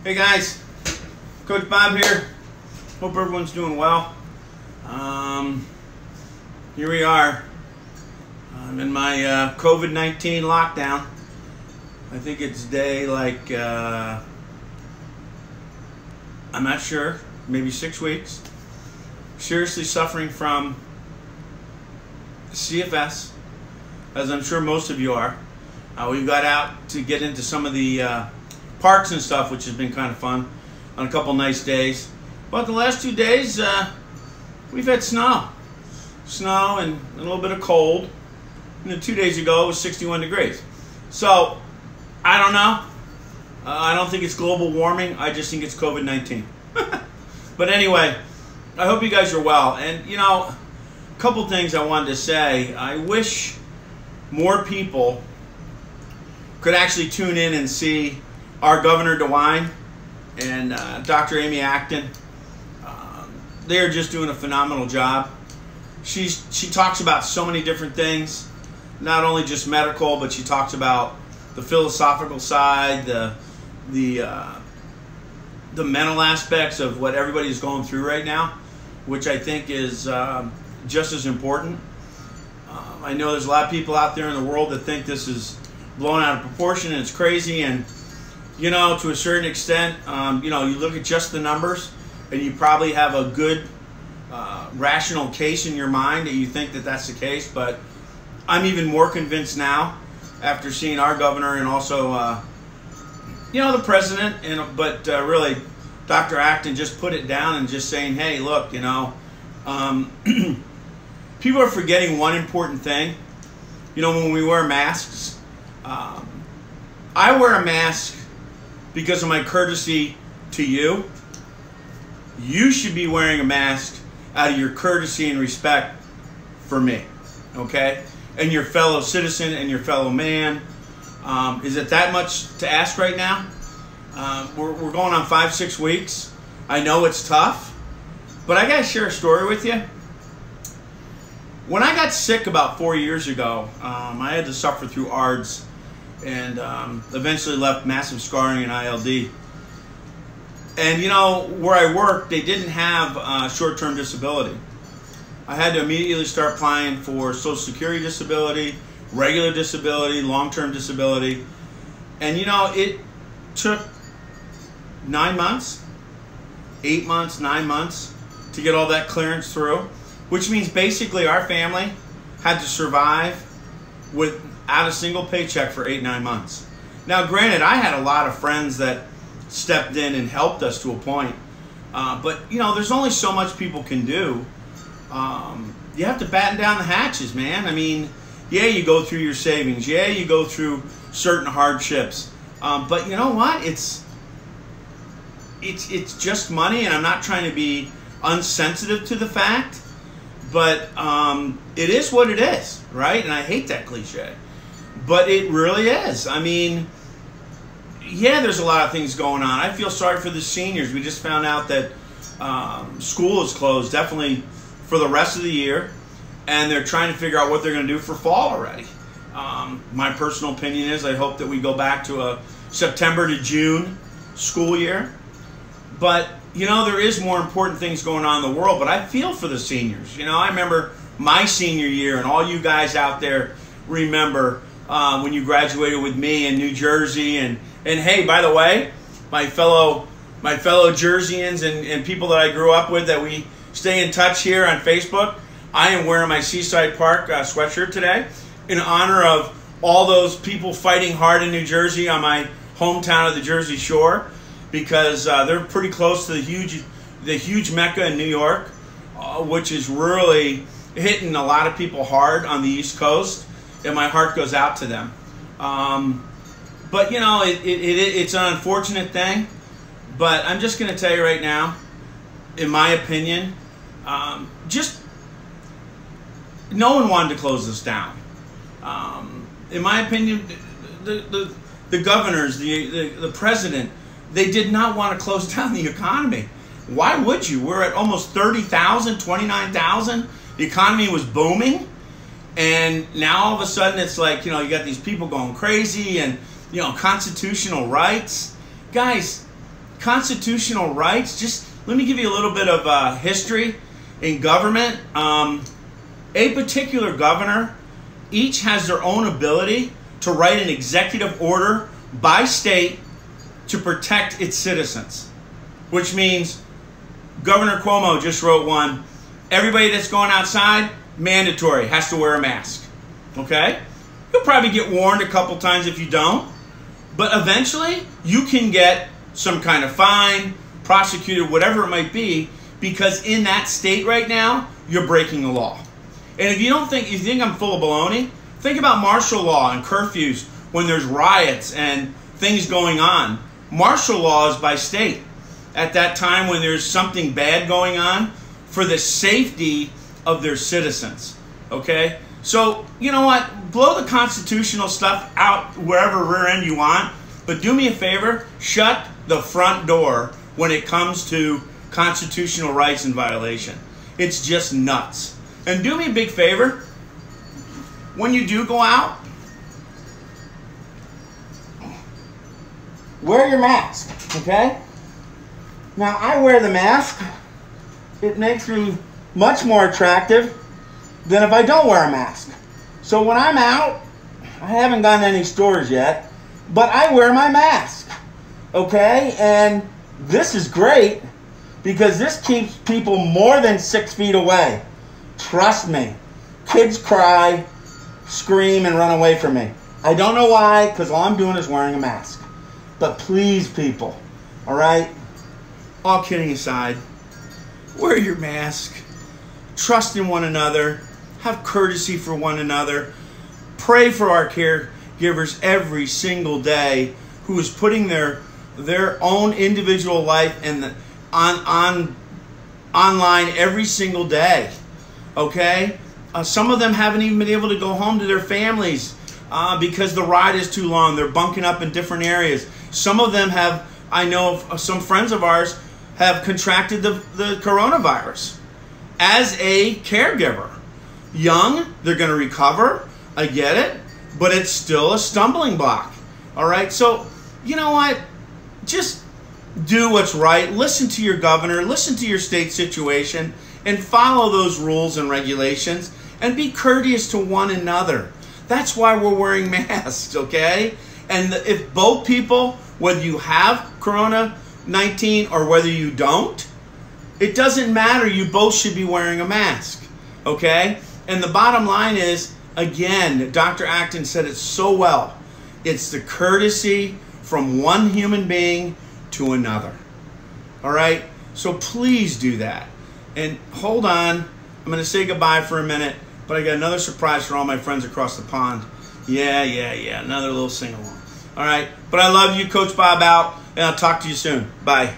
Hey guys, Coach Bob here. Hope everyone's doing well. Here we are. I'm in my COVID-19 lockdown. I think it's day I'm not sure, maybe 6 weeks. Seriously suffering from CFS, as I'm sure most of you are. We got out to get into some of the parks and stuff, which has been kind of fun on a couple nice days. But the last 2 days, we've had snow and a little bit of cold. And then 2 days ago, it was 61 degrees. So, I don't know. I don't think it's global warming. I just think it's COVID-19. But anyway, I hope you guys are well. And, you know, a couple things I wanted to say. I wish more people could actually tune in and see our Governor DeWine and Dr. Amy Acton. They're just doing a phenomenal job. She talks about so many different things, not only just medical, but she talks about the philosophical side, the mental aspects of what everybody's going through right now, which I think is just as important. I know there's a lot of people out there in the world that think this is blown out of proportion and it's crazy, and you know, to a certain extent, you know, you look at just the numbers and you probably have a good rational case in your mind that you think that that's the case. But I'm even more convinced now after seeing our governor and also you know, the president, but really Dr. Acton just put it down and just saying, hey, look, you know, people are forgetting one important thing. You know, when we wear masks, I wear a mask because of my courtesy to you. You should be wearing a mask out of your courtesy and respect for me, okay? And your fellow citizen and your fellow man. Is it that much to ask right now? We're going on 5-6 weeks. I know it's tough, but I gotta share a story with you. When I got sick about 4 years ago, I had to suffer through ARDS and eventually left massive scarring and ILD. And you know, where I worked, they didn't have short-term disability. I had to immediately start applying for Social Security disability, regular disability, long-term disability. And you know, it took 9 months, 8 months, 9 months to get all that clearance through, which means basically our family had to survive without a single paycheck for 8-9 months. Now granted, I had a lot of friends that stepped in and helped us to a point, but you know, there's only so much people can do. You have to batten down the hatches, man. I mean, yeah, you go through your savings, yeah, you go through certain hardships, but you know what, it's just money. And I'm not trying to be unsensitive to the fact, but it is what it is, right? And I hate that cliche, but it really is. I mean, yeah, there's a lot of things going on. I feel sorry for the seniors. We just found out that school is closed, definitely for the rest of the year, and they're trying to figure out what they're going to do for fall already. My personal opinion is I hope that we go back to a September to June school year. But, you know, there is more important things going on in the world, but I feel for the seniors. You know, I remember my senior year, and all you guys out there remember when you graduated with me in New Jersey. And hey, by the way, my fellow Jerseyans and people that I grew up with that we stay in touch here on Facebook, I am wearing my Seaside Park sweatshirt today in honor of all those people fighting hard in New Jersey on my hometown of the Jersey Shore, because they're pretty close to the huge Mecca in New York, which is really hitting a lot of people hard on the East Coast, and my heart goes out to them. But you know, it's an unfortunate thing, but I'm just going to tell you right now, in my opinion, just no one wanted to close this down. In my opinion, the governors, the president, they did not want to close down the economy. Why would you? We're at almost 30,000, 29,000. The economy was booming. And now all of a sudden it's like, you know, you got these people going crazy and, you know, constitutional rights. Guys, constitutional rights, just let me give you a little bit of history in government. A particular governor each has their own ability to write an executive order by state to protect its citizens, which means Governor Cuomo just wrote one. Everybody that's going outside, mandatory, has to wear a mask. Okay? You'll probably get warned a couple times if you don't, but eventually you can get some kind of fine, prosecuted, whatever it might be, because in that state right now, you're breaking the law. And if you think I'm full of baloney, think about martial law and curfews when there's riots and things going on. Martial law is by state at that time when there's something bad going on for the safety of their citizens. Okay? So, you know what? Blow the constitutional stuff out wherever rear end you want, but do me a favor, shut the front door when it comes to constitutional rights in violation. It's just nuts. And do me a big favor, when you do go out, wear your mask, okay? Now, I wear the mask. It makes me much more attractive than if I don't wear a mask. So when I'm out, I haven't gone to any stores yet, but I wear my mask, okay? And this is great because this keeps people more than 6 feet away. Trust me. Kids cry, scream, and run away from me. I don't know why, because all I'm doing is wearing a mask. But please, people, all right? All kidding aside, wear your mask. Trust in one another. Have courtesy for one another. Pray for our caregivers every single day who is putting their own individual life online every single day. Okay? Some of them haven't even been able to go home to their families because the ride is too long. They're bunking up in different areas. Some of them have, I know of some friends of ours, have contracted the coronavirus as a caregiver. Young, they're going to recover. I get it. But it's still a stumbling block. All right? So, you know what? Just do what's right. Listen to your governor. Listen to your state situation. And follow those rules and regulations. And be courteous to one another. That's why we're wearing masks, okay? And if both people, whether you have Corona-19 or whether you don't, it doesn't matter. You both should be wearing a mask, okay? And the bottom line is, again, Dr. Acton said it so well. It's the courtesy from one human being to another, all right? So please do that. And hold on. I'm going to say goodbye for a minute, but I got another surprise for all my friends across the pond. Yeah. Another little sing-along. All right. But I love you. Coach Bob out, and I'll talk to you soon. Bye.